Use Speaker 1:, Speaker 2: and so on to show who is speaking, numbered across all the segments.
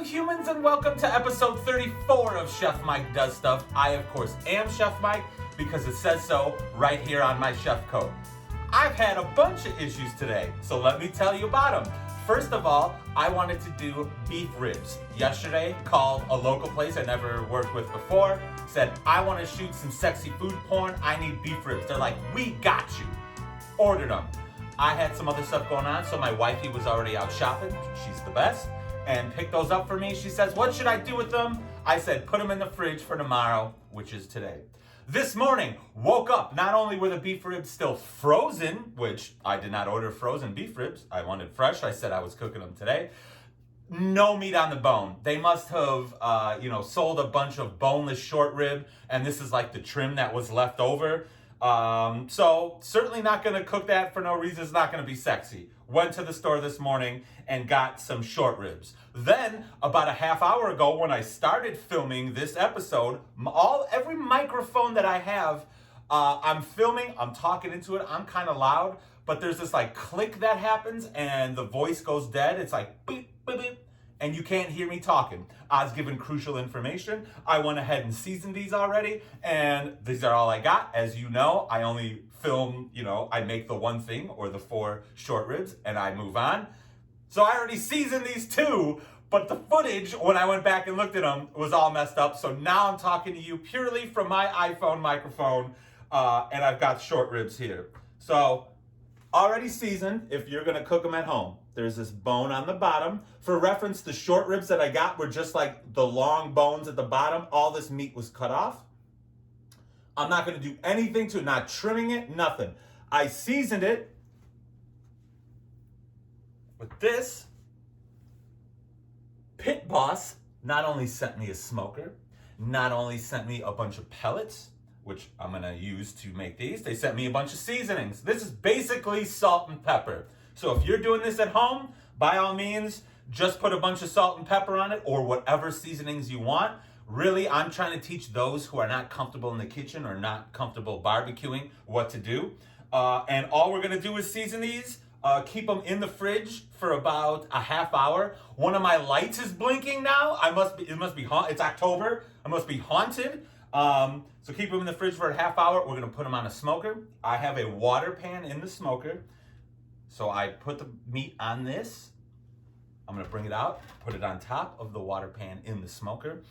Speaker 1: humans, and welcome to episode 34 of Chef Mike Does Stuff. I, of course, am Chef Mike because it says so right here on my chef coat. I've had a bunch of issues today, so let me tell you about them. First of all, I wanted to do beef ribs. Yesterday, called a local place I never worked with before, said, I want to shoot some sexy food porn, I need beef ribs. They're like, we got you. Ordered them. I had some other stuff going on, so my wifey was already out shopping, she's the best, and picked those up for me. She says, what should I do with them? I said, put them in the fridge for tomorrow, which is today. This morning, woke up, not only were the beef ribs still frozen, which I did not order frozen beef ribs, I wanted fresh, I said I was cooking them today. No meat on the bone. They must have, sold a bunch of boneless short rib, and this is like the trim that was left over. So certainly not gonna cook that for no reason. It's not gonna be sexy. Went to the store this morning and got some short ribs. Then about a half hour ago when I started filming this episode, every microphone that I have, I'm filming, I'm talking into it, I'm kind of loud, but there's this like click that happens and the voice goes dead. It's like beep, beep, beep. And you can't hear me talking. I was given crucial information. I went ahead and seasoned these already, and these are all I got. As you know, I only film, I make the one thing or the 4 short ribs and I move on. So I already seasoned these 2, but the footage, when I went back and looked at them, was all messed up. So now I'm talking to you purely from my iPhone microphone, and I've got short ribs here. So already seasoned if you're gonna cook them at home. There's this bone on the bottom. For reference, the short ribs that I got were just like the long bones at the bottom. All this meat was cut off. I'm not gonna do anything to it, not trimming it, nothing. I seasoned it with this. Pit Boss not only sent me a smoker, not only sent me a bunch of pellets, which I'm gonna use to make these, they sent me a bunch of seasonings. This is basically salt and pepper. So if you're doing this at home, by all means, just put a bunch of salt and pepper on it or whatever seasonings you want. Really, I'm trying to teach those who are not comfortable in the kitchen or not comfortable barbecuing what to do. And all we're gonna do is season these, keep them in the fridge for about a half hour. One of my lights is blinking now. It must be it's October. I must be haunted. So keep them in the fridge for a half hour. We're gonna put them on a smoker. I have a water pan in the smoker. So I put the meat on this. I'm gonna bring it out, put it on top of the water pan in the smoker.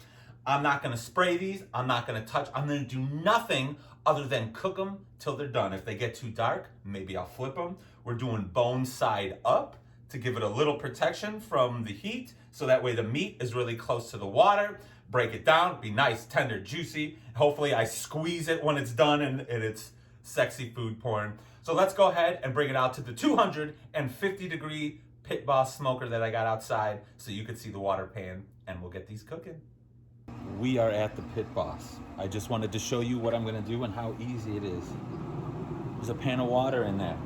Speaker 1: I'm not gonna spray these, I'm not gonna touch, I'm gonna do nothing other than cook them till they're done. If they get too dark, maybe I'll flip them. We're doing bone side up to give it a little protection from the heat, so that way the meat is really close to the water. Break it down, be nice, tender, juicy. Hopefully I squeeze it when it's done and it's sexy food porn. So let's go ahead and bring it out to the 250 degree Pit Boss smoker that I got outside so you can see the water pan, and we'll get these cooking. We are at the Pit Boss. I just wanted to show you what I'm gonna do and how easy it is. There's a pan of water in there.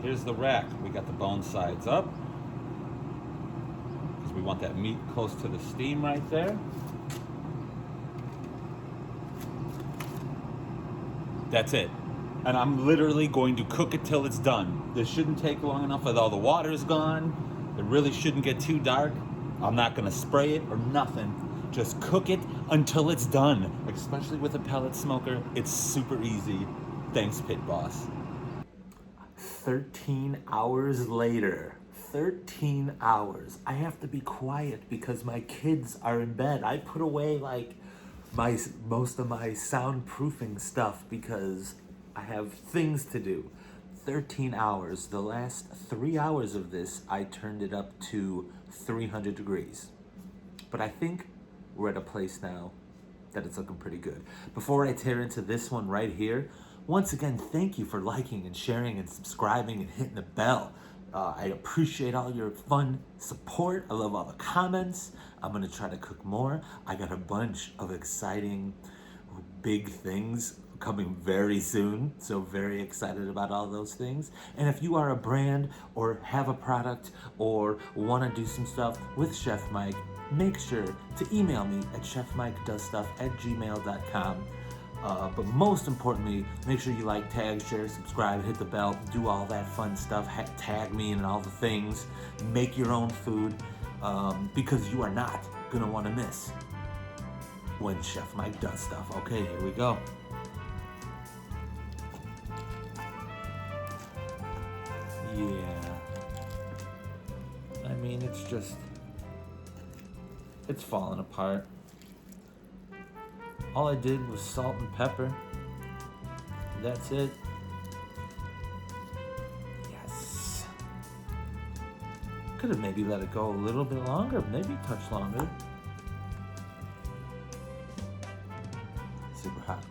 Speaker 1: Here's the rack. We got the bone sides up because we want that meat close to the steam right there. That's it. And I'm literally going to cook it till it's done. This shouldn't take long enough with all the water's gone. It really shouldn't get too dark. I'm not gonna spray it or nothing. Just cook it until it's done. Especially with a pellet smoker, it's super easy. Thanks, Pit Boss. 13 hours later. 13 hours. I have to be quiet because my kids are in bed. I put away most of my soundproofing stuff because I have things to do. 13 hours. The last 3 hours of this, I turned it up to 300 degrees. But I think we're at a place now that it's looking pretty good. Before I tear into this one right here, once again, thank you for liking and sharing and subscribing and hitting the bell. I appreciate all your fun support. I love all the comments. I'm gonna try to cook more. I got a bunch of exciting, big things coming very soon, so very excited about all those things. And if you are a brand or have a product or want to do some stuff with Chef Mike, make sure to email me at chefmikedoesstuff@gmail.com. But most importantly, make sure you like, tag, share, subscribe, hit the bell, do all that fun stuff, tag me and all the things, make your own food. because you are not gonna want to miss when Chef Mike does stuff. Okay, here we go. Yeah. I mean, it's falling apart. All I did was salt and pepper. That's it. Yes. Could have maybe let it go a little bit longer, maybe a touch longer. Super hot.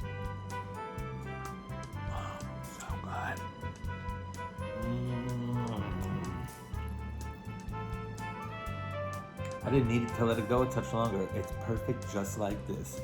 Speaker 1: Oh, so good. I didn't need to let it go a touch longer. It's perfect just like this.